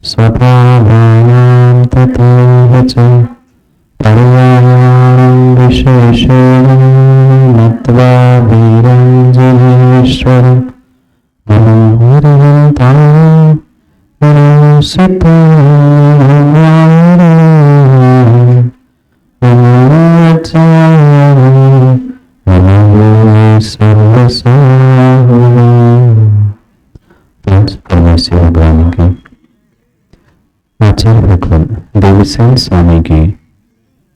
स्वभावानां तथैव च पर्यायां विशेषेण नत्वा वीरञ्जनेश्वरं मनोहरन्तां आचार्य भगवान देवसेन स्वामी की,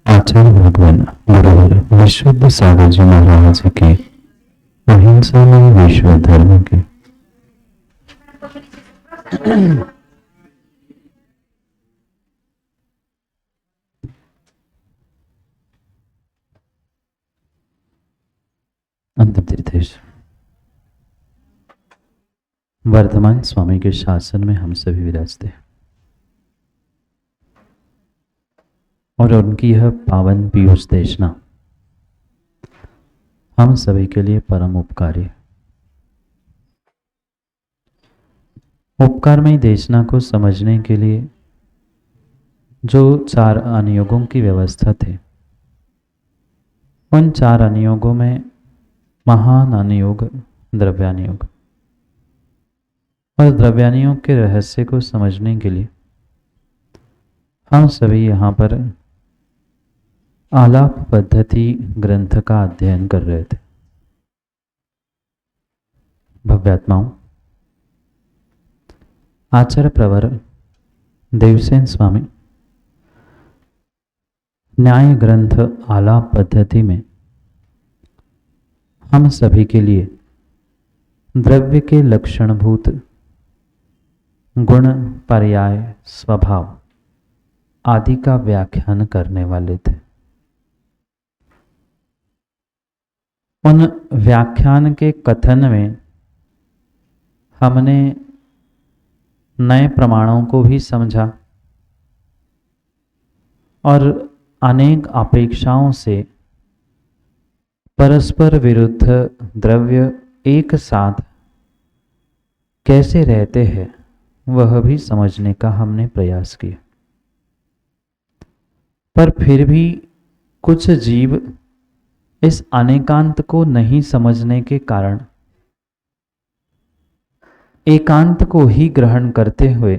आचार्य भगवान गुरुवर विशुद्ध सागर जी महाराज की, अहिंसा में विश्व धर्म की। अंतिम तीर्थेश वर्धमान स्वामी के शासन में हम सभी विराजते हैं और उनकी यह पावन पीयूष देशना हम सभी के लिए परम उपकारी है। उपकारमयी देशना को समझने के लिए जो 4 अनुयोगों की व्यवस्था थी, उन 4 अनुयोगों में महान अनुयोग द्रव्यानुयोग, और द्रव्यानुयोग के रहस्य को समझने के लिए हम सभी यहाँ पर आलाप पद्धति ग्रंथ का अध्ययन कर रहे थे। भव्यात्माओं, आचार्य प्रवर देवसेन स्वामी न्याय ग्रंथ आलाप पद्धति में हम सभी के लिए द्रव्य के लक्षणभूत गुण, पर्याय, स्वभाव आदि का व्याख्यान करने वाले थे। उन व्याख्यान के कथन में हमने नए प्रमाणों को भी समझा और अनेक अपेक्षाओं से परस्पर विरुद्ध द्रव्य एक साथ कैसे रहते हैं वह भी समझने का हमने प्रयास किया। पर फिर भी कुछ जीव इस अनेकांत को नहीं समझने के कारण एकांत को ही ग्रहण करते हुए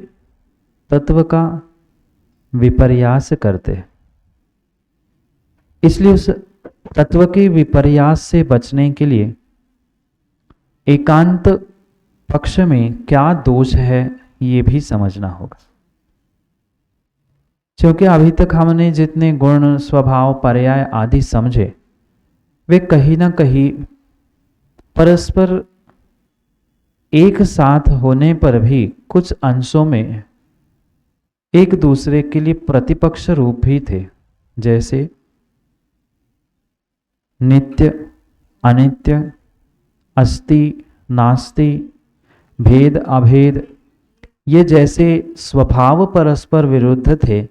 तत्व का विपर्यास करते हैं। इसलिए उस तत्व के विपर्यास से बचने के लिए एकांत पक्ष में क्या दोष है ये भी समझना होगा। क्योंकि अभी तक हमने जितने गुण, स्वभाव, पर्याय आदि समझे वे कहीं ना कहीं परस्पर एक साथ होने पर भी कुछ अंशों में एक दूसरे के लिए प्रतिपक्ष रूप भी थे। जैसे नित्य, अनित्य, अस्ति, नास्ति, भेद, अभेद, ये जैसे स्वभाव परस्पर विरुद्ध थे,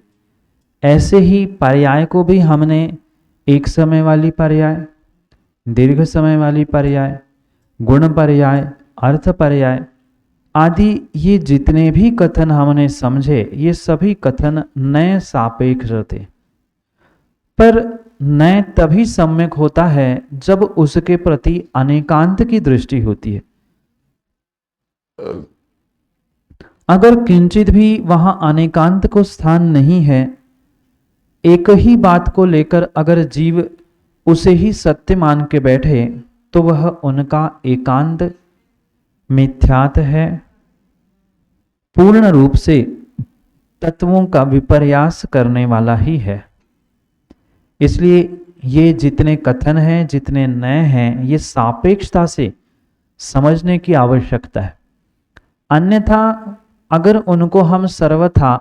ऐसे ही पर्याय को भी हमने एक समय वाली पर्याय, दीर्घ समय वाली पर्याय, गुण पर्याय, अर्थ पर्याय आदि ये जितने भी कथन हमने समझे, ये सभी कथन नए सापेक्ष थे। पर नए तभी सम्यक होता है जब उसके प्रति अनेकांत की दृष्टि होती है। अगर किंचित भी वहां अनेकांत को स्थान नहीं है, एक ही बात को लेकर अगर जीव उसे ही सत्य मान के बैठे तो वह उनका एकांत मिथ्यात है, पूर्ण रूप से तत्वों का विपर्यास करने वाला ही है। इसलिए ये जितने कथन हैं, जितने नए हैं, ये सापेक्षता से समझने की आवश्यकता है। अन्यथा अगर उनको हम सर्वथा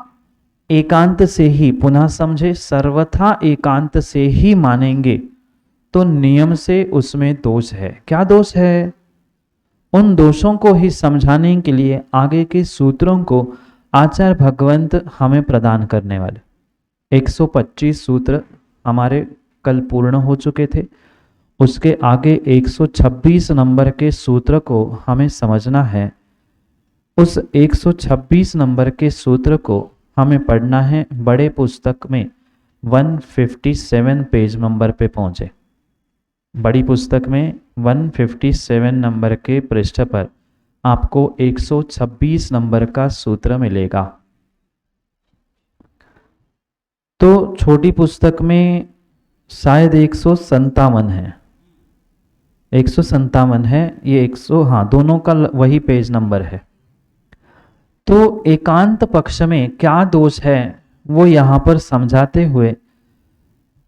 एकांत से ही, पुनः समझे, सर्वथा एकांत से ही मानेंगे तो नियम से उसमें दोष है। क्या दोष है? उन दोषों को ही समझाने के लिए आगे के सूत्रों को आचार्य भगवंत हमें प्रदान करने वाले। 125 सूत्र हमारे कल पूर्ण हो चुके थे। उसके आगे 126 नंबर के सूत्र को हमें समझना है। उस 126 नंबर के सूत्र को हमें पढ़ना है। बड़े पुस्तक में 157 पेज नंबर पे पहुंचे। बड़ी पुस्तक में 157 नंबर के पृष्ठ पर आपको 126 नंबर का सूत्र मिलेगा। तो छोटी पुस्तक में शायद 157 है, 157 है, ये 100, हाँ दोनों का वही पेज नंबर है। तो एकांत पक्ष में क्या दोष है वो यहाँ पर समझाते हुए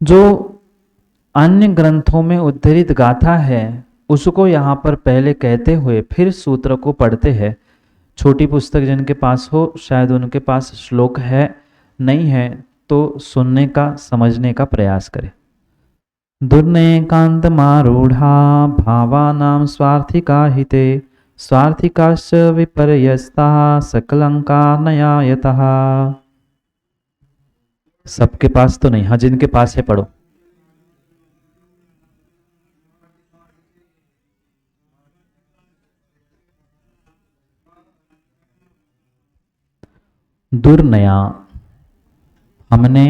जो अन्य ग्रंथों में उद्धृत गाथा है उसको यहाँ पर पहले कहते हुए फिर सूत्र को पढ़ते हैं। छोटी पुस्तक जिनके पास हो शायद उनके पास श्लोक है, नहीं है तो सुनने का समझने का प्रयास करें। दुर्नेकांत मारूढ़ा भावानां स्वार्थिका हिते स्वार्थिकाश्च विपर्यस्ता सकलंका नयायतः। सबके पास तो नहीं, हाँ जिनके पास है पढ़ो। दुर्नया, हमने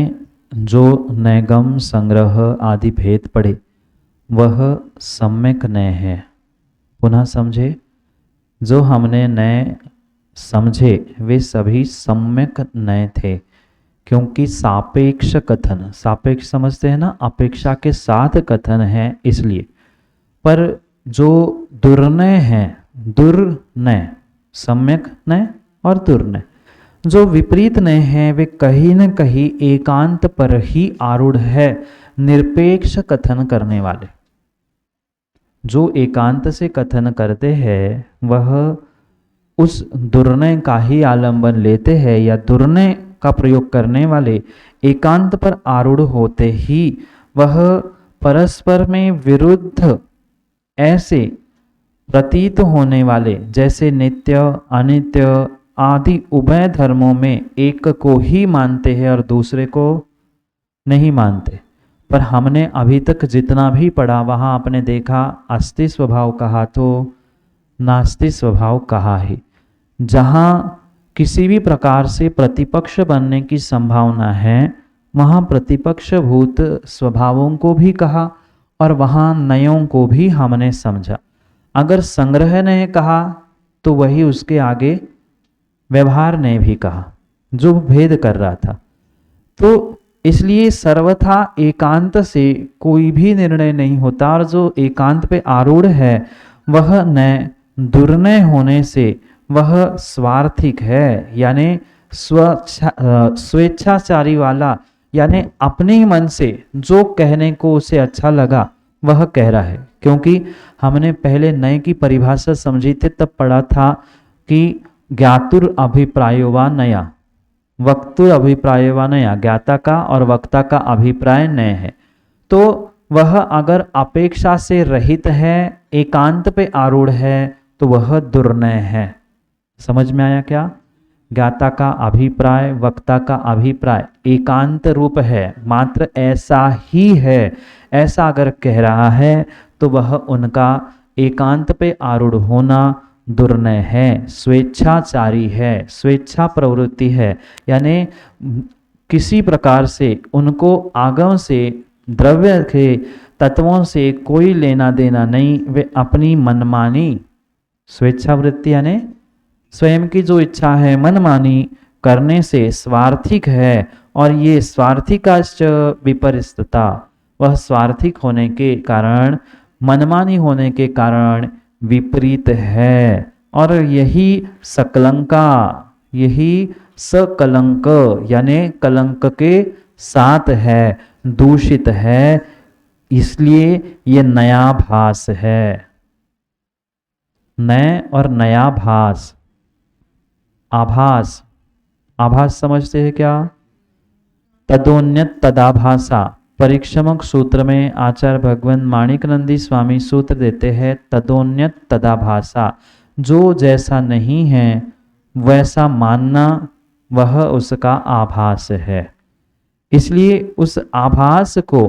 जो नैगम संग्रह आदि भेद पढ़े वह सम्यक नय है। पुनः समझे, जो हमने नय समझे वे सभी सम्यक नय थे, क्योंकि सापेक्ष कथन, सापेक्ष समझते हैं ना, अपेक्षा के साथ कथन है इसलिए। पर जो दुर्नय है, दुर्नय, सम्यक नय और दुर्नय, जो विपरीत नय है वे कहीं न कहीं एकांत पर ही आरूढ़ है, निरपेक्ष कथन करने वाले। जो एकांत से कथन करते हैं वह उस दुर्नय का ही आलंबन लेते हैं, या दुर्नय का प्रयोग करने वाले एकांत पर आरूढ़ होते ही वह परस्पर में विरुद्ध ऐसे प्रतीत होने वाले, जैसे नित्य अनित्य आदि उभय धर्मों में एक को ही मानते हैं और दूसरे को नहीं मानते। पर हमने अभी तक जितना भी पढ़ा वहाँ आपने देखा अस्ति स्वभाव कहा तो नास्ति स्वभाव कहा ही। जहाँ किसी भी प्रकार से प्रतिपक्ष बनने की संभावना है वहाँ प्रतिपक्ष भूत स्वभावों को भी कहा और वहाँ नयों को भी हमने समझा। अगर संग्रह ने कहा तो वही उसके आगे व्यवहार ने भी कहा जो भेद कर रहा था। तो इसलिए सर्वथा एकांत से कोई भी निर्णय नहीं होता, और जो एकांत पे आरूढ़ है वह नय दुर्नय होने से वह स्वार्थिक है, यानी स्वेच्छाचारी वाला, यानी अपने ही मन से जो कहने को उसे अच्छा लगा वह कह रहा है। क्योंकि हमने पहले नय की परिभाषा समझी थी, तब पढ़ा था कि ज्ञातुर अभिप्रायो वा नया, वक्तुर अभिप्रायो वा नया, ज्ञाता का और वक्ता का अभिप्राय नय है। तो वह अगर अपेक्षा से रहित है, एकांत पे आरूढ़ है तो वह दुर्नय है। समझ में आया क्या? ज्ञाता का अभिप्राय, वक्ता का अभिप्राय एकांत रूप है, मात्र ऐसा ही है, ऐसा अगर कह रहा है तो वह उनका एकांत पे आरूढ़ होना दुर्नय है, स्वेच्छाचारी है, स्वेच्छा प्रवृत्ति है, यानी किसी प्रकार से उनको आगम से, द्रव्य के तत्वों से कोई लेना देना नहीं। वे अपनी मनमानी, स्वेच्छावृत्ति यानी स्वयं की जो इच्छा है मनमानी करने से स्वार्थिक है, और ये स्वार्थिकाश्च विपरीतता, वह स्वार्थिक होने के कारण, मनमानी होने के कारण विपरीत है। और यही सकलंका, यही सकलंक यानी कलंक के साथ है, दूषित है, इसलिए ये नया भास है। नय और नया भास, आभास, आभास समझते हैं क्या? तदोन्यत तदाभासा, परिक्षमक सूत्र में आचार्य भगवान माणिकनंदी स्वामी सूत्र देते हैं तदोन्यत तदाभासा, जो जैसा नहीं है वैसा मानना वह उसका आभास है। इसलिए उस आभास को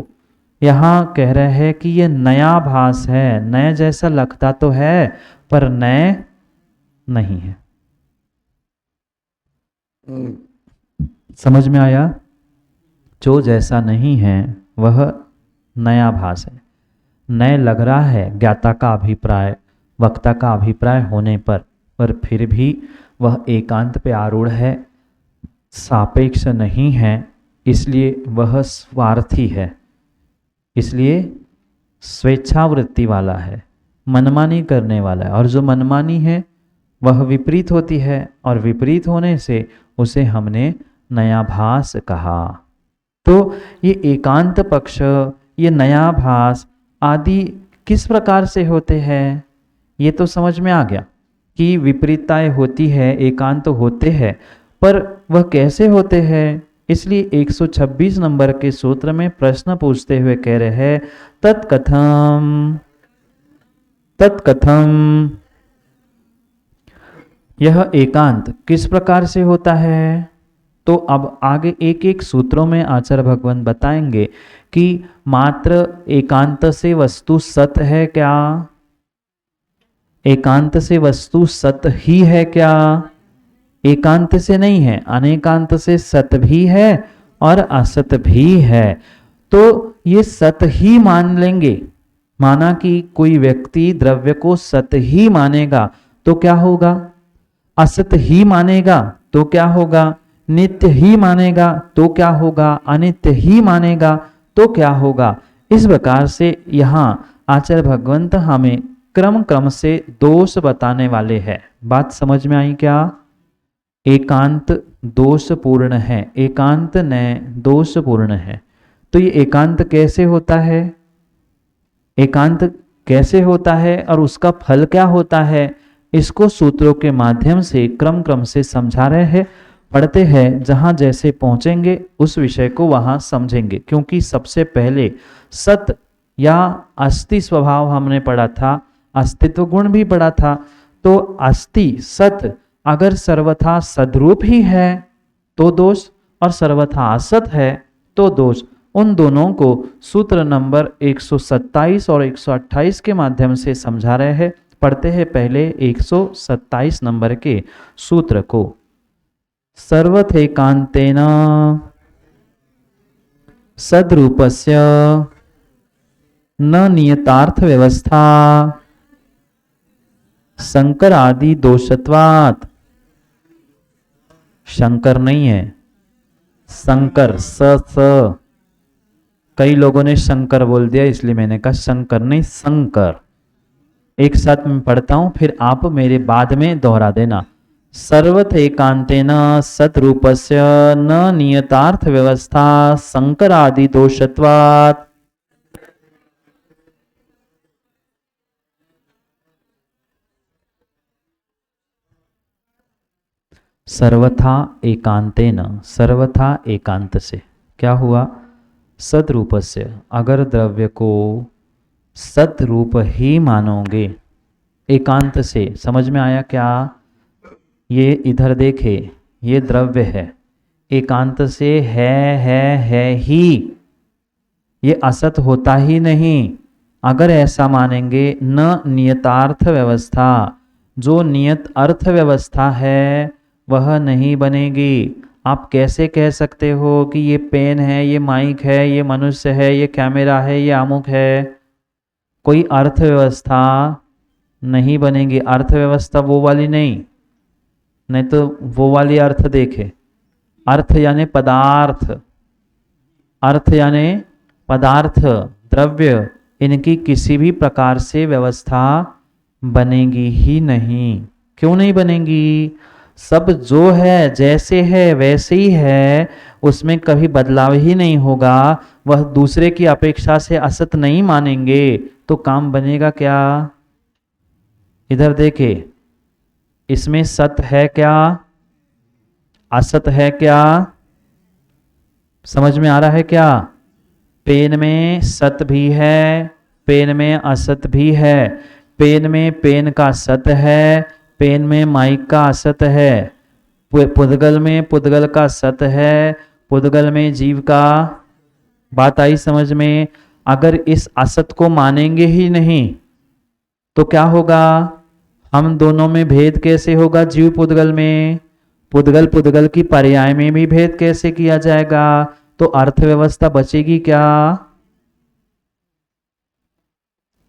यहाँ कह रहे हैं कि ये नया भास है, नए जैसा लगता तो है पर नए नहीं है। समझ में आया? जो जैसा नहीं है वह नया भास है, नए लग रहा है ज्ञाता का अभिप्राय, वक्ता का अभिप्राय होने पर फिर भी वह एकांत पे आरूढ़ है, सापेक्ष नहीं है, इसलिए वह स्वार्थी है, इसलिए स्वेच्छावृत्ति वाला है, मनमानी करने वाला है। और जो मनमानी है वह विपरीत होती है, और विपरीत होने से उसे हमने नया भास कहा। तो ये एकांत पक्ष, ये नया भास आदि किस प्रकार से होते हैं, ये तो समझ में आ गया कि विपरीतताएं होती है, एकांत होते हैं, पर वह कैसे होते हैं। इसलिए 126 नंबर के सूत्र में प्रश्न पूछते हुए कह रहे हैं तत्कथम तत्कथम, यह एकांत किस प्रकार से होता है। तो अब आगे एक एक सूत्रों में आचार्य भगवान बताएंगे कि मात्र एकांत से वस्तु सत है क्या, एकांत से वस्तु सत ही है क्या, एकांत से नहीं है, अनेकांत से सत भी है और असत भी है। तो ये सत ही मान लेंगे, माना कि कोई व्यक्ति द्रव्य को सत ही मानेगा तो क्या होगा, असत ही मानेगा तो क्या होगा, नित्य ही मानेगा तो क्या होगा, अनित्य ही मानेगा तो क्या होगा। इस प्रकार से यहाँ आचार्य भगवंत हमें क्रम क्रम से दोष बताने वाले हैं। बात समझ में आई क्या? एकांत दोषपूर्ण है, एकांत न दोषपूर्ण है। तो ये एकांत कैसे होता है, एकांत कैसे होता है और उसका फल क्या होता है, इसको सूत्रों के माध्यम से क्रम क्रम से समझा रहे हैं। पढ़ते हैं, जहां जैसे पहुंचेंगे उस विषय को वहां समझेंगे। क्योंकि सबसे पहले सत या अस्थि स्वभाव हमने पढ़ा था, अस्तित्व गुण भी पढ़ा था। तो अस्थि सत अगर सर्वथा सद्रूप ही है तो दोष, और सर्वथा असत है तो दोष। उन दोनों को सूत्र नंबर 127 और 128 के माध्यम से समझा रहे हैं। पढ़ते हैं पहले 127 नंबर के सूत्र को। सर्वथैकांतेन सद्रूपस्य न नियतार्थ व्यवस्था शंकर आदि दोषत्वात्, शंकर नहीं है, शंकर स कई लोगों ने शंकर बोल दिया, इसलिए मैंने कहा शंकर नहीं, शंकर। एक साथ मैं पढ़ता हूं, फिर आप मेरे बाद में दोहरा देना। सर्वथैकांतेन सद्रूपस्य न नियतार्थ व्यवस्था शंकर आदि दोषत्वात्। सर्वथा एकांतेन, सर्वथा एकांत से क्या हुआ, सद्रूपस्य, अगर द्रव्य को सद्रूप ही मानोगे, एकांत से, समझ में आया क्या? ये इधर देखे, ये द्रव्य है, एकांत से है ही, ये असत होता ही नहीं। अगर ऐसा मानेंगे, न नियतार्थ व्यवस्था, जो नियत अर्थ व्यवस्था है वह नहीं बनेगी। आप कैसे कह सकते हो कि ये पेन है, ये माइक है, ये मनुष्य है, ये कैमरा है, ये अमुक है? कोई अर्थव्यवस्था नहीं बनेगी। अर्थव्यवस्था वो वाली नहीं तो वो वाली अर्थ देखे, अर्थ यानी पदार्थ, अर्थ यानी पदार्थ, द्रव्य, इनकी किसी भी प्रकार से व्यवस्था बनेगी ही नहीं। क्यों नहीं बनेगी? सब जो है, जैसे है वैसे ही है, उसमें कभी बदलाव ही नहीं होगा। वह दूसरे की अपेक्षा से असत नहीं मानेंगे तो काम बनेगा क्या? इधर देखे, इसमें सत है क्या, असत है क्या? समझ में आ रहा है क्या? पेन में सत भी है, पेन में असत भी है। पेन में पेन का सत है, पेन में माइक का असत है। पुद्गल में पुद्गल का सत है, पुद्गल में जीव का। बात आई समझ में? अगर इस असत को मानेंगे ही नहीं तो क्या होगा? हम दोनों में भेद कैसे होगा? जीव पुद्गल में, पुद्गल पुद्गल की पर्याय में भी भेद कैसे किया जाएगा? तो अर्थव्यवस्था बचेगी क्या?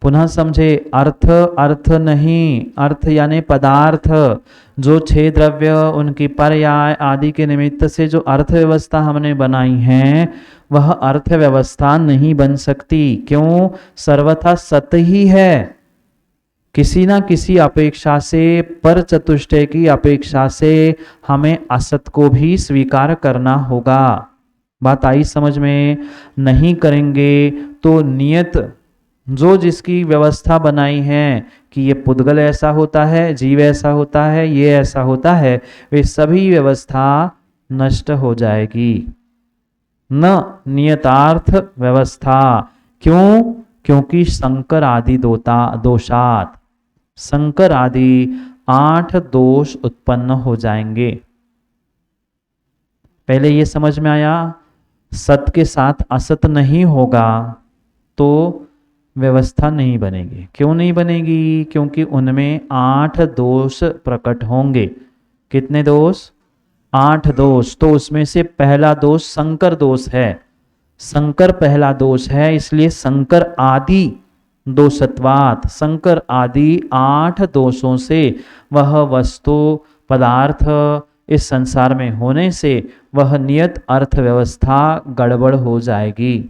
पुनः समझे, अर्थ अर्थ नहीं, अर्थ यानी पदार्थ। जो छह द्रव्य, उनकी पर्याय आदि के निमित्त से जो अर्थव्यवस्था हमने बनाई है, वह अर्थव्यवस्था नहीं बन सकती। क्यों? सर्वथा सत ही है। किसी ना किसी अपेक्षा से, पर चतुष्टय की अपेक्षा से हमें असत को भी स्वीकार करना होगा। बात आई समझ में? नहीं करेंगे तो नियत जो जिसकी व्यवस्था बनाई है कि ये पुद्गल ऐसा होता है, जीव ऐसा होता है, ये ऐसा होता है, वे सभी व्यवस्था नष्ट हो जाएगी। न नियतार्थ व्यवस्था। क्यों? क्योंकि संकर आदि दोषात, संकर आदि 8 दोष उत्पन्न हो जाएंगे। पहले ये समझ में आया, सत के साथ असत नहीं होगा तो व्यवस्था नहीं बनेगी। क्यों नहीं बनेगी? क्योंकि उनमें 8 दोष प्रकट होंगे। कितने दोष? 8 दोष। तो उसमें से पहला दोष संकर दोष है। संकर पहला दोष है, इसलिए संकर आदि दोषत्वात्, संकर आदि 8 दोषों से वह वस्तु पदार्थ इस संसार में होने से वह नियत अर्थव्यवस्था गड़बड़ हो जाएगी।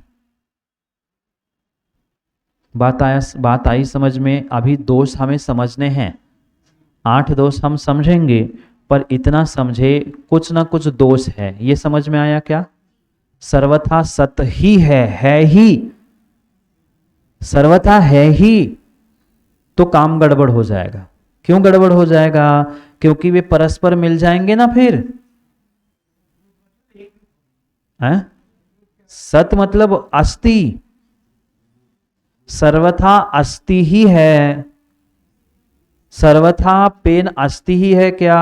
बात आई समझ में? अभी दोष हमें समझने हैं, 8 दोष हम समझेंगे, पर इतना समझे कुछ ना कुछ दोष है। ये समझ में आया क्या? सर्वथा सत ही है ही, सर्वथा है ही, तो काम गड़बड़ हो जाएगा। क्यों गड़बड़ हो जाएगा? क्योंकि वे परस्पर मिल जाएंगे ना फिर। है? सत मतलब अस्ति, सर्वथा अस्ति ही है। सर्वथा पेन अस्ति ही है क्या?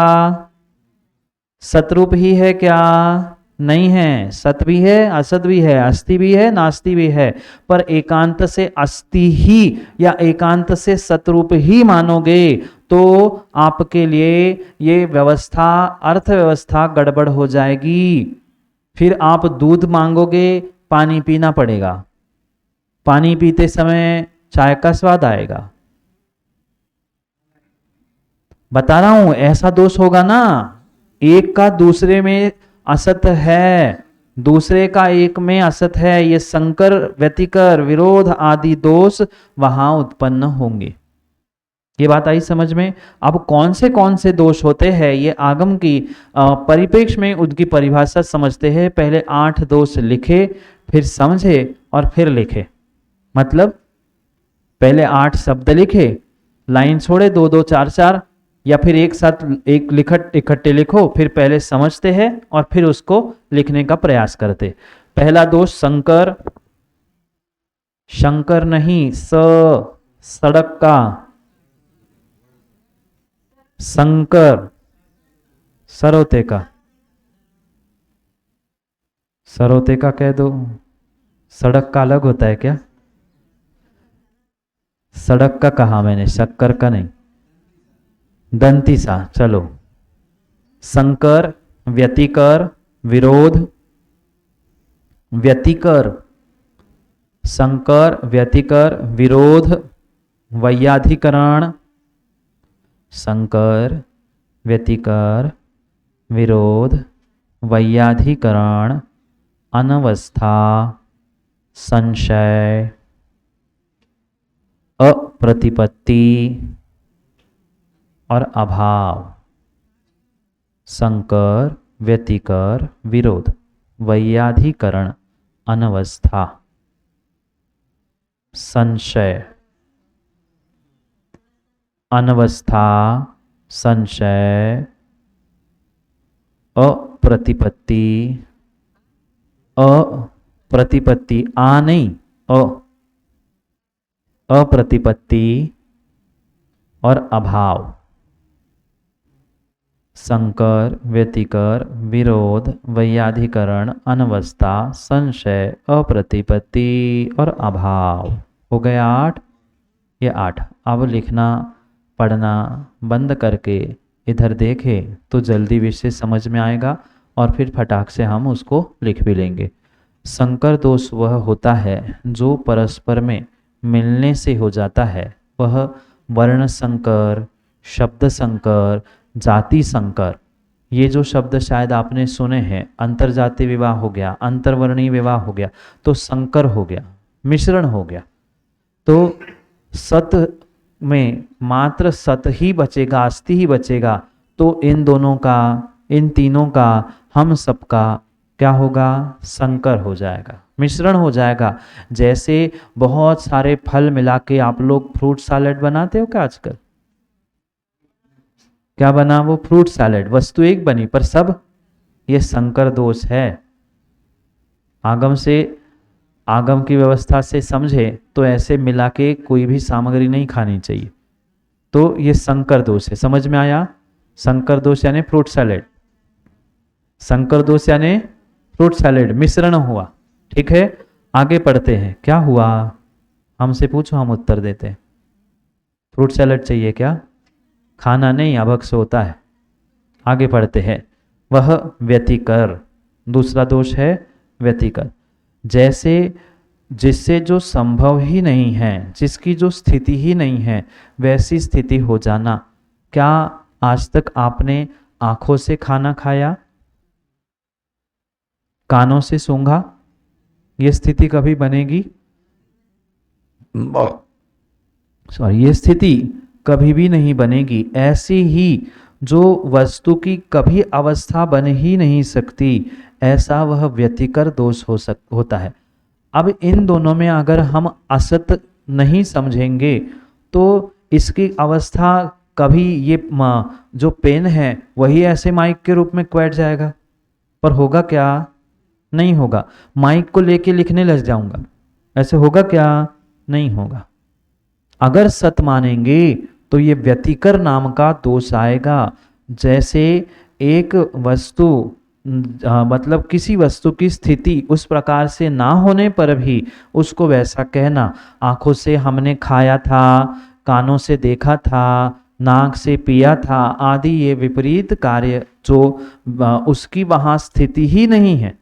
सतरूप ही है क्या? नहीं है। सत भी है, असत भी है, अस्ति भी है, नास्ति भी है। पर एकांत से अस्ति ही या एकांत से सतरूप ही मानोगे तो आपके लिए ये व्यवस्था, अर्थव्यवस्था गड़बड़ हो जाएगी। फिर आप दूध मांगोगे, पानी पीना पड़ेगा। पानी पीते समय चाय का स्वाद आएगा। बता रहा हूं, ऐसा दोष होगा ना। एक का दूसरे में असत है, दूसरे का एक में असत है, ये संकर, व्यतिकर, विरोध आदि दोष वहां उत्पन्न होंगे। ये बात आई समझ में? अब कौन से दोष होते हैं, ये आगम की परिप्रेक्ष्य में उनकी परिभाषा समझते हैं। पहले 8 दोष लिखे, फिर समझे और फिर लिखे। मतलब पहले 8 शब्द लिखे, लाइन छोड़े 2-2, 4-4, या फिर एक साथ एक इकट्ठे लिखो, फिर पहले समझते हैं और फिर उसको लिखने का प्रयास करते। पहला दोष संकर, शंकर नहीं, सड़क का, संकर, सरोते का, सरोते का कह दो। सड़क का अलग होता है क्या? सड़क का कहा मैंने, शक्कर का नहीं। दंती सा, चलो। संकर, व्यतिकर, विरोध, व्यतिकर, संकर, व्यतिकर, विरोध, वैयाधिकरण, संकर, व्यतिकर, विरोध, वैयाधिकरण, अनवस्था, संशय, अप्रतिपत्ति और अभाव। संकर, व्यतिकर, विरोध, वैयाधिकरण, अनवस्था, संशय, अनवस्था, संशय, अप्रतिपत्ति, प्रतिपत्ति, आ नहीं, अप्रतिपत्ति और अभाव, संकर, व्यतिकर, विरोध, वैयाधिकरण, अनवस्था, संशय, अप्रतिपत्ति और अभाव। हो गया 8। ये 8। अब लिखना पढ़ना बंद करके इधर देखें तो जल्दी विषय समझ में आएगा और फिर फटाक से हम उसको लिख भी लेंगे। संकर दोष वह होता है जो परस्पर में मिलने से हो जाता है। वह वर्ण संकर, शब्द संकर, जाति संकर, ये जो शब्द शायद आपने सुने हैं, अंतरजातीय विवाह हो गया, अंतर्वर्णीय विवाह हो गया, तो संकर हो गया, मिश्रण हो गया। तो सत में मात्र सत ही बचेगा, अस्थि ही बचेगा। तो इन दोनों का, इन तीनों का, हम सबका क्या होगा? संकर हो जाएगा, मिश्रण हो जाएगा। जैसे बहुत सारे फल मिला के आप लोग फ्रूट सैलेड बनाते हो क्या आजकल? क्या बना वो? Fruit salad. वस्तु एक बनी पर सब, ये संकर दोष है। आगम से, आगम की व्यवस्था से समझे तो ऐसे मिला के कोई भी सामग्री नहीं खानी चाहिए। तो ये संकर दोष है। समझ में आया? संकर दोष यानी फ्रूट सैलेड, संकर दोष यानी फ्रूट सैलेड, मिश्रण हुआ। ठीक है, आगे पढ़ते हैं। क्या हुआ? हमसे पूछो, हम उत्तर देते हैं। फ्रूट सैलेड चाहिए क्या? खाना नहीं, अभक्ष होता है। आगे पढ़ते हैं। वह व्यतिकर, दूसरा दोष है व्यतिकर। जैसे जिससे जो संभव ही नहीं है, जिसकी जो स्थिति ही नहीं है, वैसी स्थिति हो जाना। क्या आज तक आपने आंखों से खाना खाया, कानों से सूंघा? ये स्थिति कभी बनेगी? सॉरी, ये स्थिति कभी भी नहीं बनेगी। ऐसी ही जो वस्तु की कभी अवस्था बन ही नहीं सकती, ऐसा वह व्यतिकर दोष होता है। अब इन दोनों में अगर हम असत नहीं समझेंगे तो इसकी अवस्था कभी, ये जो पेन है वही ऐसे माइक के रूप में बैठ जाएगा, पर होगा क्या? नहीं होगा। माइक को लेके लिखने लग जाऊंगा, ऐसे होगा क्या? नहीं होगा। अगर सत मानेंगे तो ये व्यतिकर नाम का दोष आएगा। जैसे एक वस्तु, मतलब किसी वस्तु की स्थिति उस प्रकार से ना होने पर भी उसको वैसा कहना। आंखों से हमने खाया था, कानों से देखा था, नाक से पिया था आदि, ये विपरीत कार्य जो उसकी वहाँ स्थिति ही नहीं है,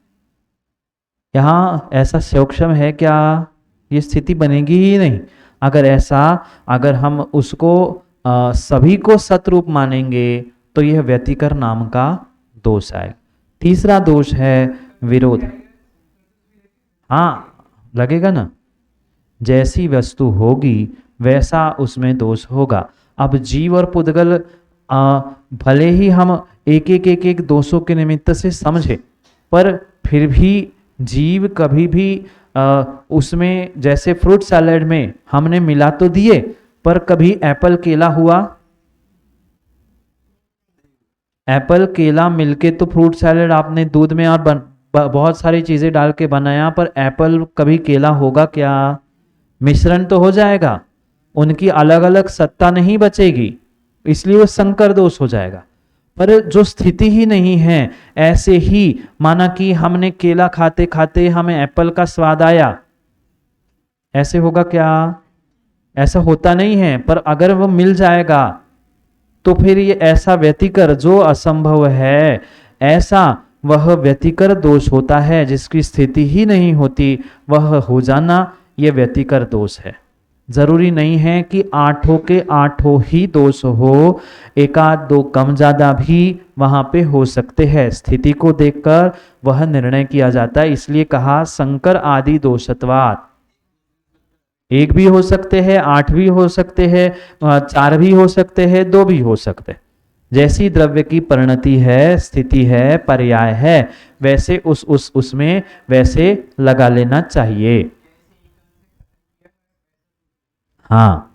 यहाँ ऐसा सूक्ष्म है क्या? ये स्थिति बनेगी ही नहीं। अगर ऐसा, अगर हम उसको सभी को सतरूप मानेंगे तो यह व्यतिकर नाम का दोष आए। तीसरा दोष है विरोध। हाँ, लगेगा ना, जैसी वस्तु होगी वैसा उसमें दोष होगा। अब जीव और पुद्गल भले ही हम एक एक दोषों के निमित्त से समझे, पर फिर भी जीव कभी भी उसमें, जैसे फ्रूट सैलेड में हमने मिला तो दिए, पर कभी एप्पल केला हुआ? एप्पल केला मिलके तो फ्रूट सैलेड आपने दूध में और बहुत सारी चीजें डाल के बनाया, पर एप्पल कभी केला होगा क्या? मिश्रण तो हो जाएगा, उनकी अलग अलग सत्ता नहीं बचेगी, इसलिए वो संकर दोष हो जाएगा। पर जो स्थिति ही नहीं है, ऐसे ही माना कि हमने केला खाते खाते हमें एप्पल का स्वाद आया, ऐसे होगा क्या? ऐसा होता नहीं है। पर अगर वो मिल जाएगा तो फिर ये ऐसा व्यतिकर जो असंभव है, ऐसा वह व्यतिकर दोष होता है। जिसकी स्थिति ही नहीं होती वह हो जाना, ये व्यतिकर दोष है। जरूरी नहीं है कि आठों के आठों ही दोष हो, एकाध दो कम ज्यादा भी वहां पे हो सकते हैं। स्थिति को देखकर वह निर्णय किया जाता है। इसलिए कहा संकर आदि दोषत्वात्। एक भी हो सकते हैं, 8 भी हो सकते हैं, 4 भी हो सकते हैं, 2 भी हो सकते हैं। जैसी द्रव्य की परिणति है, स्थिति है, पर्याय है, वैसे उसमें वैसे लगा लेना चाहिए। हाँ,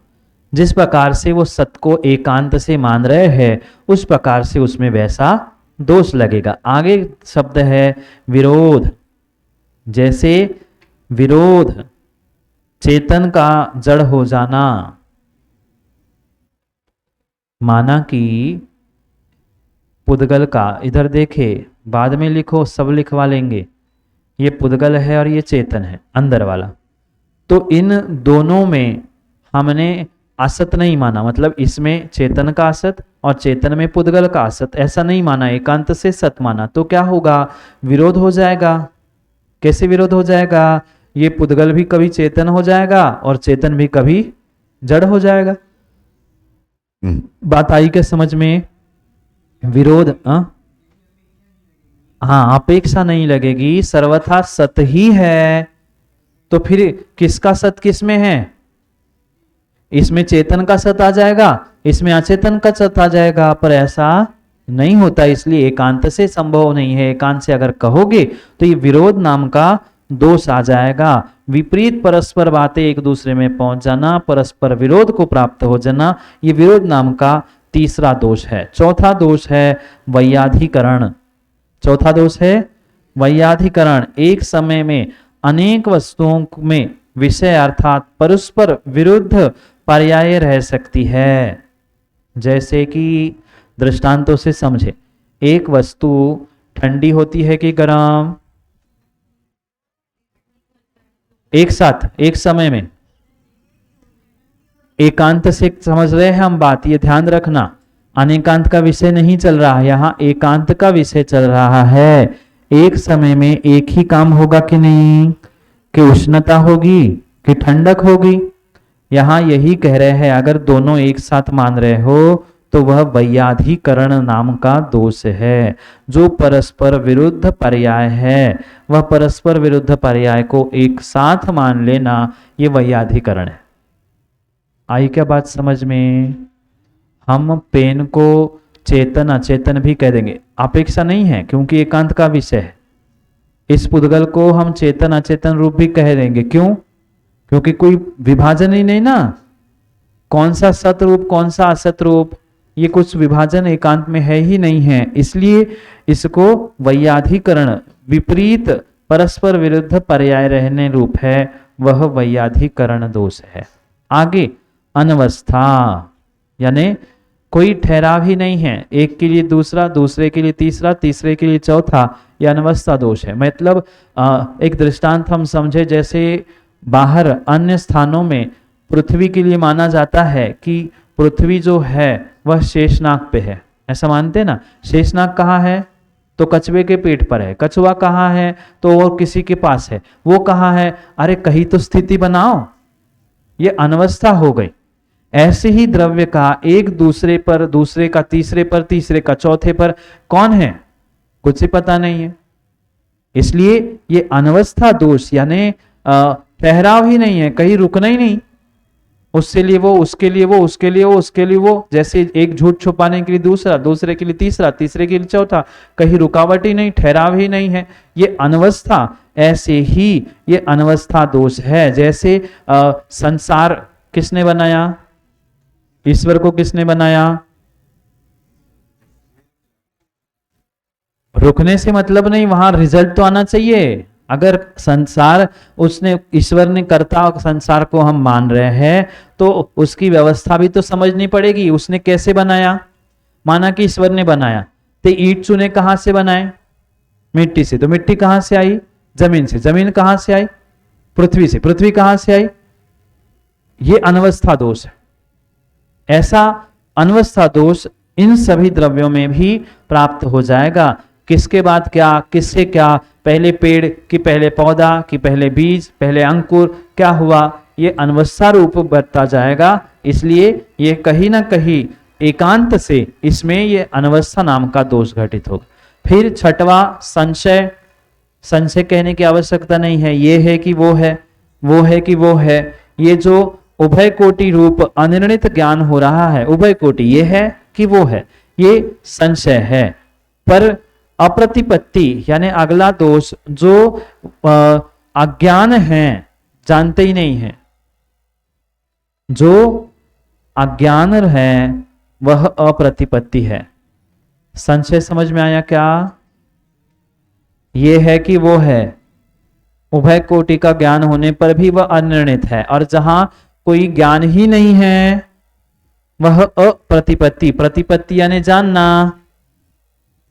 जिस प्रकार से वो सत को एकांत से मान रहे हैं, उस प्रकार से उसमें वैसा दोष लगेगा। आगे शब्द है विरोध। जैसे विरोध, चेतन का जड़ हो जाना। माना कि पुद्गल का, इधर देखे, बाद में लिखो, सब लिखवा लेंगे। ये पुद्गल है और ये चेतन है अंदर वाला। तो इन दोनों में हमने असत नहीं माना, मतलब इसमें चेतन का असत और चेतन में पुद्गल का असत, ऐसा नहीं माना, एकांत से सत माना। तो क्या होगा, विरोध हो जाएगा। कैसे विरोध हो जाएगा, ये पुद्गल भी कभी चेतन हो जाएगा और चेतन भी कभी जड़ हो जाएगा। बात आई क्या समझ में? विरोध, हाँ, अपेक्षा नहीं लगेगी, सर्वथा सत ही है। तो फिर किसका सत किस में है? इसमें चेतन का सत आ जाएगा, इसमें अचेतन का सत आ जाएगा, पर ऐसा नहीं होता, इसलिए एकांत से संभव नहीं है। एकांत से अगर कहोगे तो ये विरोध नाम का दोष आ जाएगा। विपरीत परस्पर बातें एक दूसरे में पहुंच जाना, परस्पर विरोध को प्राप्त हो जाना, ये विरोध नाम का तीसरा दोष है। चौथा दोष है वैयाधिकरण। चौथा दोष है वैयाधिकरण। एक समय में अनेक वस्तुओं में विषय अर्थात परस्पर विरुद्ध पर्याय रह सकती है। जैसे कि दृष्टांतों से समझे, एक वस्तु ठंडी होती है कि गर्म? एक साथ, एक समय में। एकांत से समझ रहे हैं हम बात, ये ध्यान रखना, अनेकांत का विषय नहीं चल रहा है, यहां एकांत का विषय चल रहा है। एक समय में एक ही काम होगा कि नहीं, कि उष्णता होगी कि ठंडक होगी? यहां यही कह रहे हैं, अगर दोनों एक साथ मान रहे हो तो वह वैयाधिकरण नाम का दोष है। जो परस्पर विरुद्ध पर्याय है, वह परस्पर विरुद्ध पर्याय को एक साथ मान लेना, ये वैयाधिकरण है। आई क्या बात समझ में? हम पेन को चेतन अचेतन भी कह देंगे, अपेक्षा नहीं है, क्योंकि एकांत का विषय है। इस पुद्गल को हम चेतन अचेतन रूप भी कह देंगे, क्यों? क्योंकि कोई विभाजन ही नहीं ना, कौन सा सत रूप कौन सा असत रूप, ये कुछ विभाजन एकांत में है ही नहीं है, इसलिए इसको वैयाधिकरण, विपरीत परस्पर विरुद्ध पर्याय रहने रूप है, वह वैयाधिकरण दोष है। आगे अनवस्था, यानी कोई ठहराव ही नहीं है, एक के लिए दूसरा, दूसरे के लिए तीसरा, तीसरे के लिए चौथा, यह अनवस्था दोष है। मतलब एक दृष्टांत हम समझे, जैसे बाहर अन्य स्थानों में पृथ्वी के लिए माना जाता है कि पृथ्वी जो है वह शेषनाग पे है, ऐसा मानते हैं ना। शेषनाग कहाँ है? तो कछुए के पेट पर है। कछुआ कहाँ है? तो और किसी के पास है। वो कहाँ है? अरे कहीं तो स्थिति बनाओ, ये अनवस्था हो गई। ऐसे ही द्रव्य का एक दूसरे पर, दूसरे का तीसरे पर, तीसरे का चौथे पर कौन है, कुछ ही पता नहीं है। इसलिए ये अनवस्था दोष, यानी ठहराव ही नहीं है, कहीं रुकना ही नहीं, उससे लिए वो, उसके लिए वो, उसके लिए वो, उसके लिए वो, जैसे एक झूठ छुपाने के लिए दूसरा, दूसरे के लिए तीसरा, तीसरे के लिए चौथा, कहीं रुकावट ही नहीं, ठहराव ही नहीं है, ये अनवस्था। ऐसे ही ये अनवस्था दोष है। जैसे संसार किसने बनाया? ईश्वर को किसने बनाया? रुकने से मतलब नहीं, वहां रिजल्ट तो आना चाहिए। अगर संसार उसने, ईश्वर ने करता संसार को हम मान रहे हैं, तो उसकी व्यवस्था भी तो समझनी पड़ेगी, उसने कैसे बनाया। माना कि ईश्वर ने बनाया, तो ईंट चूने कहां से बनाए? मिट्टी से। तो मिट्टी कहां से आई? जमीन से। जमीन कहां से आई? पृथ्वी से। पृथ्वी कहां से आई? ये अनवस्था दोष है। ऐसा अनवस्था दोष इन सभी द्रव्यों में भी प्राप्त हो जाएगा। किसके बाद क्या, किससे क्या, पहले पेड़ कि पहले पौधा कि पहले बीज, पहले अंकुर, क्या हुआ, ये अनवस्था रूप बढ़ता जाएगा। इसलिए ये कहीं ना कहीं एकांत से इसमें ये अनवस्था नाम का दोष घटित होगा। फिर छठवां संशय। संशय कहने की आवश्यकता नहीं है, ये है कि वो है, वो है कि वो है। ये जो उभय कोटि रूप अनिर्णित ज्ञान हो रहा है, उभय कोटि, ये है कि वो है, ये संशय है। पर अप्रतिपत्ति यानी अगला दोष, जो अज्ञान है, जानते ही नहीं है, जो अज्ञान है वह अप्रतिपत्ति है। संशय समझ में आया क्या? ये है कि वो है, उभय कोटि का ज्ञान होने पर भी वह अनिर्णित है, और जहां कोई ज्ञान ही नहीं है वह अप्रतिपत्ति, प्रतिपत्ति यानी जानना,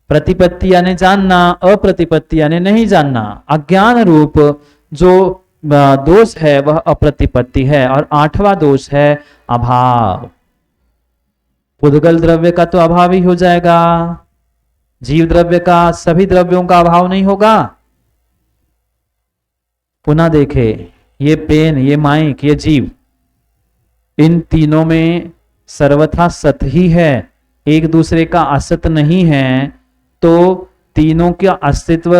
प्रतिपत्ति यानी जानना, अप्रतिपत्ति यानी नहीं जानना, अज्ञान रूप जो दोष है वह अप्रतिपत्ति है। और 8वां दोष है अभाव। पुद्गल द्रव्य का तो अभाव ही हो जाएगा, जीव द्रव्य का, सभी द्रव्यों का अभाव नहीं होगा। पुनः देखे, ये पेन, ये माइक, ये जीव, इन तीनों में सर्वथा सत ही है, एक दूसरे का असत नहीं है, तो तीनों का अस्तित्व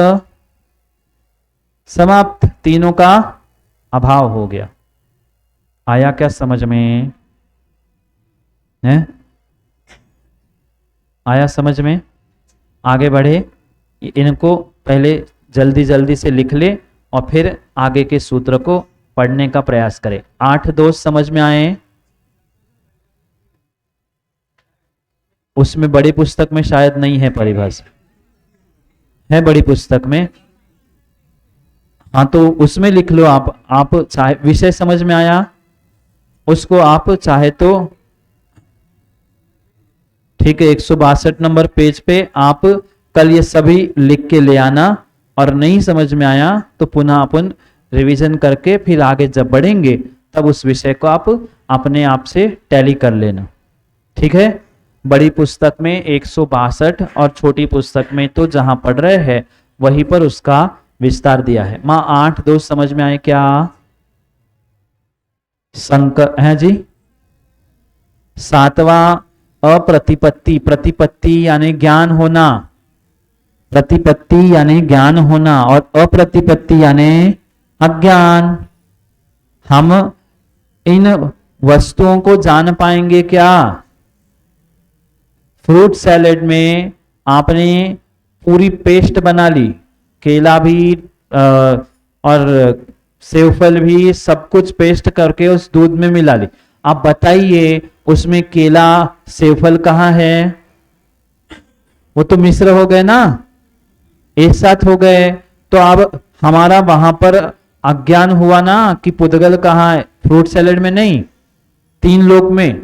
समाप्त, तीनों का अभाव हो गया। आया क्या समझ में है? आया समझ में? आगे बढ़े, इनको पहले जल्दी जल्दी से लिख ले और फिर आगे के सूत्र को पढ़ने का प्रयास करें। 8 दोष समझ में आए? उसमें बड़ी पुस्तक में शायद नहीं है परिभाषा, है बड़ी पुस्तक में? हाँ तो उसमें लिख लो आप चाहे, विषय समझ में आया उसको आप चाहे तो ठीक है, 162 नंबर पेज पे आप कल ये सभी लिख के ले आना, और नहीं समझ में आया तो पुनः अपन रिवीजन करके फिर आगे जब बढ़ेंगे तब उस विषय को आप अपने आप से टैली कर लेना, ठीक है। बड़ी पुस्तक में 162 और छोटी पुस्तक में तो जहां पढ़ रहे हैं वहीं पर उसका विस्तार दिया है। मां 8 दोष समझ में आए क्या? संकर है जी। 7वां अप्रतिपत्ति, प्रतिपत्ति यानी ज्ञान होना, प्रतिपत्ति यानी ज्ञान होना, और अप्रतिपत्ति यानी अज्ञान। हम इन वस्तुओं को जान पाएंगे क्या? फ्रूट सैलेड में आपने पूरी पेस्ट बना ली, केला भी और सेवफल भी, सब कुछ पेस्ट करके उस दूध में मिला ली। आप बताइए उसमें केला सेवफल कहाँ है? वो तो मिश्र हो गए ना, एक साथ हो गए। तो अब हमारा वहां पर अज्ञान हुआ ना कि पुद्गल कहाँ है? फ्रूट सैलेड में नहीं, 3 लोक में।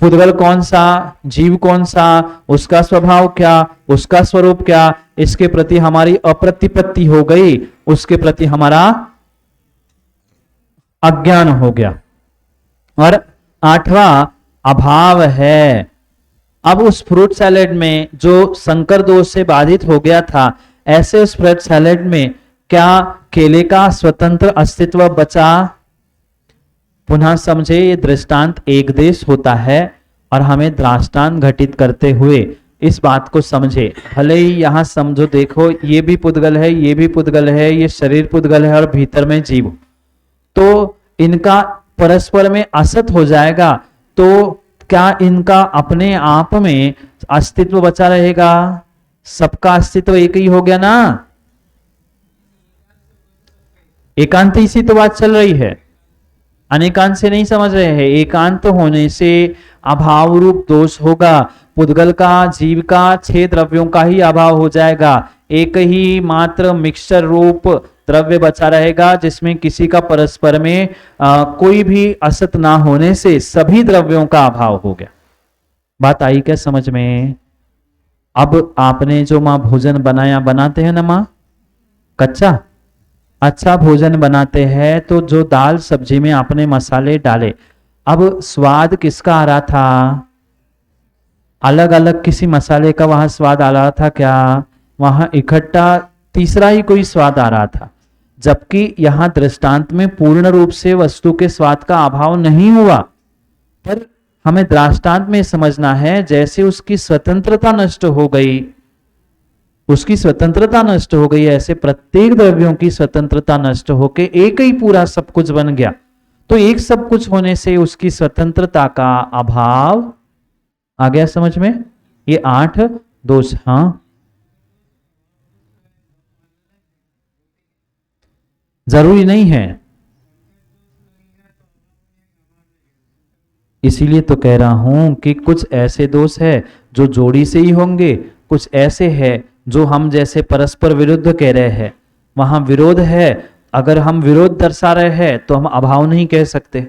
पुद्गल कौन सा, जीव कौन सा, उसका स्वभाव क्या, उसका स्वरूप क्या, इसके प्रति हमारी अप्रतिपत्ति हो गई, उसके प्रति हमारा अज्ञान हो गया। और 8वां अभाव है। अब उस फ्रूट सैलेड में जो संकर दोष से बाधित हो गया था, ऐसे उस फ्रूट सैलेड में क्या केले का स्वतंत्र अस्तित्व बचा? पुनः समझे, ये दृष्टांत एक देश होता है और हमें दृष्टांत घटित करते हुए इस बात को समझे। भले ही यहां समझो, देखो ये भी पुद्गल है, ये भी पुद्गल है, ये शरीर पुद्गल है और भीतर में जीव, तो इनका परस्पर में असत हो जाएगा, तो क्या इनका अपने आप में अस्तित्व बचा रहेगा? सबका अस्तित्व एक ही हो गया ना। एकांत इसी तो बात चल रही है, अनेकांत से नहीं समझ रहे हैं। एकांत होने से अभाव रूप दोष होगा, पुद्गल का, जीव का, 6 द्रव्यों का ही अभाव हो जाएगा। एक ही मात्र मिक्सचर रूप द्रव्य बचा रहेगा जिसमें किसी का परस्पर में कोई भी असत ना होने से सभी द्रव्यों का अभाव हो गया। बात आई क्या समझ में? अब आपने जो माँ भोजन बनाया, बनाते हैं ना माँ कच्चा, अच्छा भोजन बनाते हैं तो जो दाल सब्जी में आपने मसाले डाले, अब स्वाद किसका आ रहा था? अलग अलग किसी मसाले का वहां स्वाद आ रहा था क्या? वहां इकट्ठा तीसरा ही कोई स्वाद आ रहा था। जबकि यहां दृष्टांत में पूर्ण रूप से वस्तु के स्वाद का अभाव नहीं हुआ, पर हमें दृष्टांत में समझना है जैसे उसकी स्वतंत्रता नष्ट हो गई, उसकी स्वतंत्रता नष्ट हो गई, ऐसे प्रत्येक द्रव्यों की स्वतंत्रता नष्ट होकर एक ही पूरा सब कुछ बन गया। तो एक सब कुछ होने से उसकी स्वतंत्रता का अभाव आ गया समझ में? ये 8 दोष। हाँ जरूरी नहीं है, इसीलिए तो कह रहा हूं कि कुछ ऐसे दोष है जो जोड़ी से ही होंगे, कुछ ऐसे है जो हम जैसे परस्पर विरुद्ध कह रहे हैं। वहां विरोध है। अगर हम विरोध दर्शा रहे हैं तो हम अभाव नहीं कह सकते।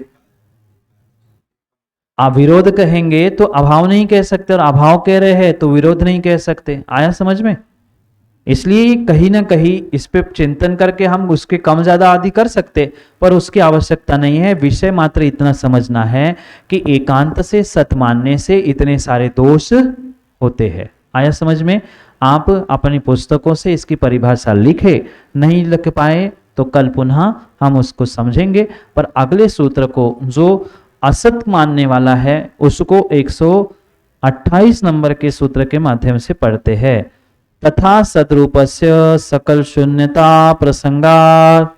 अविरोध कहेंगे तो अभाव नहीं कह सकते, और अभाव कह रहे हैं तो विरोध नहीं कह सकते। आया समझ में? इसलिए कहीं ना कहीं इस पे चिंतन करके हम उसके कम ज्यादा आदि कर सकते, पर उसकी आवश्यकता नहीं है। विषय मात्र इतना समझना है कि एकांत से सत मानने से इतने सारे दोष होते हैं। आया समझ में? आप अपनी पुस्तकों से इसकी परिभाषा लिखे, नहीं लिख पाए तो कल पुनः हम उसको समझेंगे। पर अगले सूत्र को जो असत मानने वाला है उसको 128 नंबर के सूत्र के माध्यम से पढ़ते हैं। तथा सद्रूपस्य सकल शून्यता प्रसंगात्।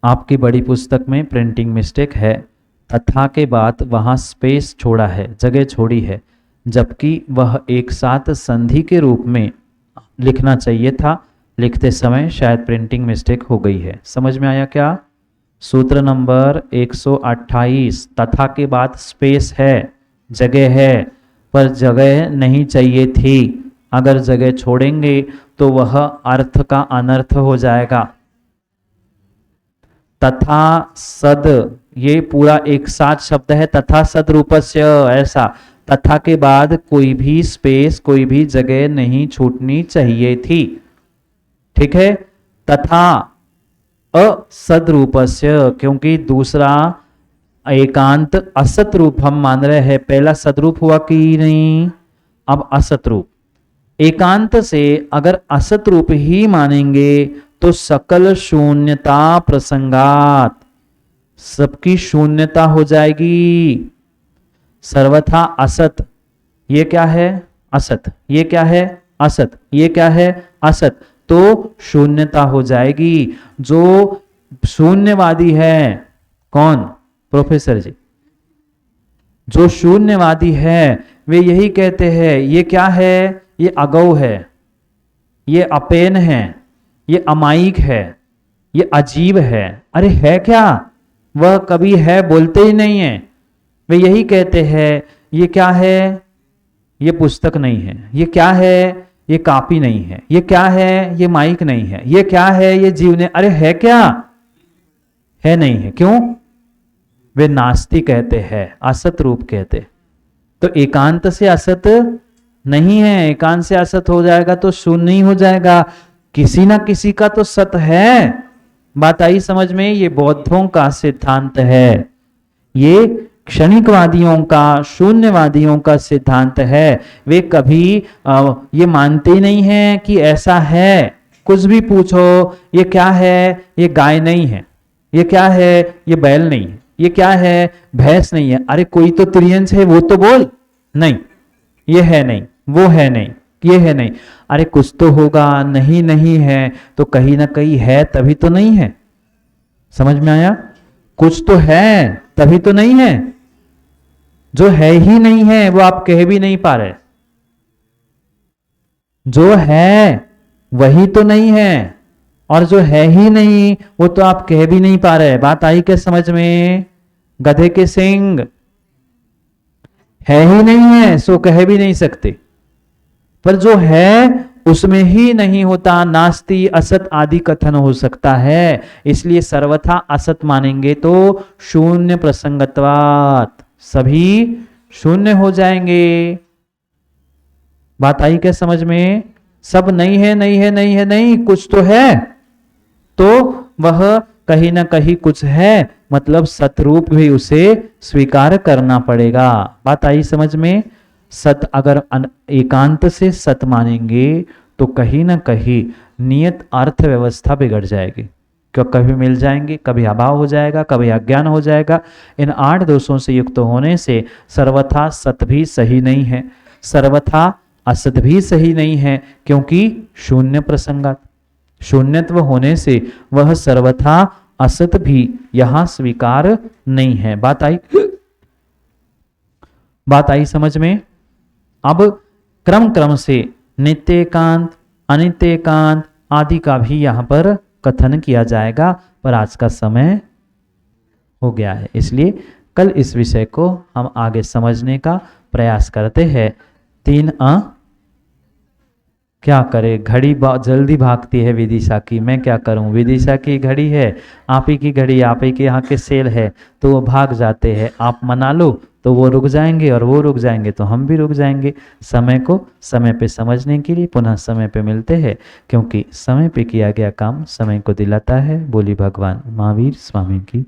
आपकी बड़ी पुस्तक में प्रिंटिंग मिस्टेक है, तथा के बाद वहां स्पेस छोड़ा है, जगह छोड़ी है, जबकि वह एक साथ संधि के रूप में लिखना चाहिए था। लिखते समय शायद प्रिंटिंग मिस्टेक हो गई है। समझ में आया क्या? सूत्र नंबर 128, तथा के बाद स्पेस है, जगह है, पर जगह नहीं चाहिए थी। अगर जगह छोड़ेंगे तो वह अर्थ का अनर्थ हो जाएगा। तथा सद, ये पूरा एक साथ शब्द है, तथा सद्रूपस्य, ऐसा। तथा के बाद कोई भी स्पेस, कोई भी जगह नहीं छूटनी चाहिए थी। ठीक है? तथा असद्रूपस्य, क्योंकि दूसरा एकांत असत रूप हम मान रहे हैं। पहला सदरूप हुआ कि नहीं? अब असत रूप। एकांत से अगर असत रूप ही मानेंगे तो सकल शून्यता प्रसंगात, सबकी शून्यता हो जाएगी। सर्वथा असत, ये क्या है? असत। ये क्या है? असत। ये क्या है? असत। तो शून्यता हो जाएगी। जो शून्यवादी है, कौन? प्रोफेसर जी। जो शून्यवादी है वे यही कहते हैं, ये क्या है? ये अगौ है, ये अपेन है, ये अमायिक है, ये अजीब है। अरे है क्या? वह कभी है बोलते ही नहीं है। वे यही कहते हैं, ये क्या है? ये पुस्तक नहीं है। ये क्या है? ये कॉपी नहीं है। ये क्या है? ये माइक नहीं है। ये क्या है? ये जीव ने। अरे है क्या? है नहीं है। क्यों? वे नास्ति कहते हैं, असत रूप कहते। तो एकांत से असत नहीं है। एकांत से असत हो जाएगा तो शून्य नहीं हो जाएगा। किसी ना किसी का तो सत है। बात आई समझ में? ये बौद्धों का सिद्धांत है, ये क्षणिकवादियों का, शून्यवादियों का सिद्धांत है। वे कभी ये मानते नहीं है कि ऐसा है। कुछ भी पूछो, ये क्या है? ये गाय नहीं है। ये क्या है? ये बैल नहीं है। ये क्या है? भैंस नहीं है। अरे कोई तो त्रियंश है, वो तो बोल। नहीं, ये है नहीं, वो है नहीं, ये है नहीं। अरे कुछ तो होगा। नहीं नहीं है तो कहीं ना कहीं है, तभी तो नहीं है। समझ में आया? कुछ तो है तभी तो नहीं है। जो है ही नहीं है वो आप कह भी नहीं पा रहे। जो है वही तो नहीं है, और जो है ही नहीं वो तो आप कह भी नहीं पा रहे। बात आई क्या समझ में? गधे के सिंग है ही नहीं है, सो कह भी नहीं सकते। पर जो है उसमें ही नहीं होता। नास्ति असत आदि कथन हो सकता है। इसलिए सर्वथा असत मानेंगे तो शून्य प्रसंगत्वात्, सभी शून्य हो जाएंगे। बात आई क्या समझ में? सब नहीं है, नहीं है, नहीं है, नहीं, कुछ तो है, तो वह कहीं ना कहीं कुछ है, मतलब सतरूप भी उसे स्वीकार करना पड़ेगा। बात आई समझ में? सत अगर एकांत से सत मानेंगे तो कहीं ना कहीं नियत अर्थ व्यवस्था बिगड़ जाएगी। क्यों? कभी मिल जाएंगे, कभी अभाव हो जाएगा, कभी अज्ञान हो जाएगा। इन 8 दोषों से युक्त होने से सर्वथा सत भी सही नहीं है, सर्वथा असत भी सही नहीं है, क्योंकि शून्य प्रसंगात, शून्यत्व होने से वह सर्वथा असत भी यहां स्वीकार नहीं है। बात आई? बात आई समझ में? अब क्रम क्रम से नित्य एकांत, अनित्य एकांत आदि का भी यहां पर कथन किया जाएगा, पर आज का समय हो गया है, इसलिए कल इस विषय को हम आगे समझने का प्रयास करते हैं। 3 क्या करे, घड़ी जल्दी भागती है विदिशा की, मैं क्या करूं, विदिशा की घड़ी है, आप ही की घड़ी, आप ही के यहाँ के सेल है, तो वो भाग जाते हैं। आप मना लो तो वो रुक जाएंगे, और वो रुक जाएंगे तो हम भी रुक जाएंगे। समय को समय पे समझने के लिए पुनः समय पे मिलते हैं, क्योंकि समय पे किया गया काम समय को दिलाता है। बोली भगवान महावीर स्वामी की।